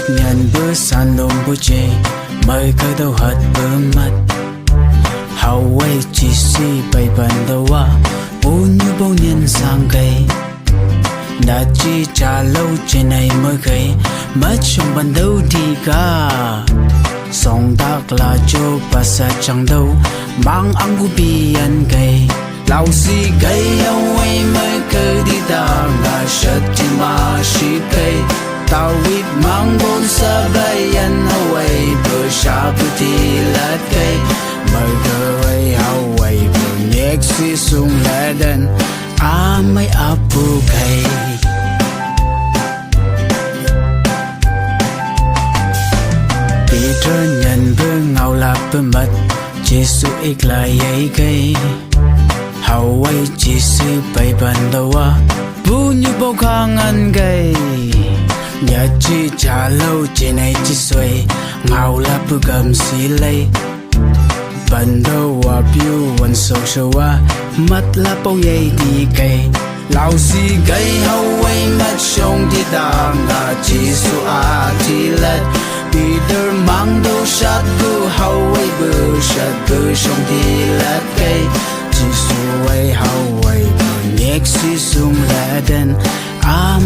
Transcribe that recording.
nhận bữa san lông bữa chê mời cơ đâu hết bữa mất hầu ấy chỉ si bay bần đâu à u như bao nhân sang cây đã chi trả lâu trên này mới gây mất trong ban đầu thì cả song đắc là chỗ bà sẽ chẳng đâu mang ăn của bi ăn cây lao si cây ông ấy mới cơ đi ta ngã sệt thì mà si cây tao ít mang bốn sa bay ăn away bữa sa bữa thì lát cây mời cơ ấy away bữa nhẹ si sung lẽ đen à mấy áp bu cây Peter nhận bữa ngào lạc bữa mất chỉ su ít lại ấy cây hầu ấy chỉ sư bay bần đâu à bu như bao khang ăn gầy nhà chi trả lâu trên này chỉ xoay ngào lạc bữa cầm xí lấy bần đâu à biu vẫn sâu sâu à mất là bao giây đi cây lao xì cây hầu ấy mất sông thì đàng à chỉ su à chỉ lật Peter mang đâu sát bu hầu ấy bữa sát bữa sông thì lật cây chỉ su ấy hầu ấy bữa nhẹ xí sung lẽ đen à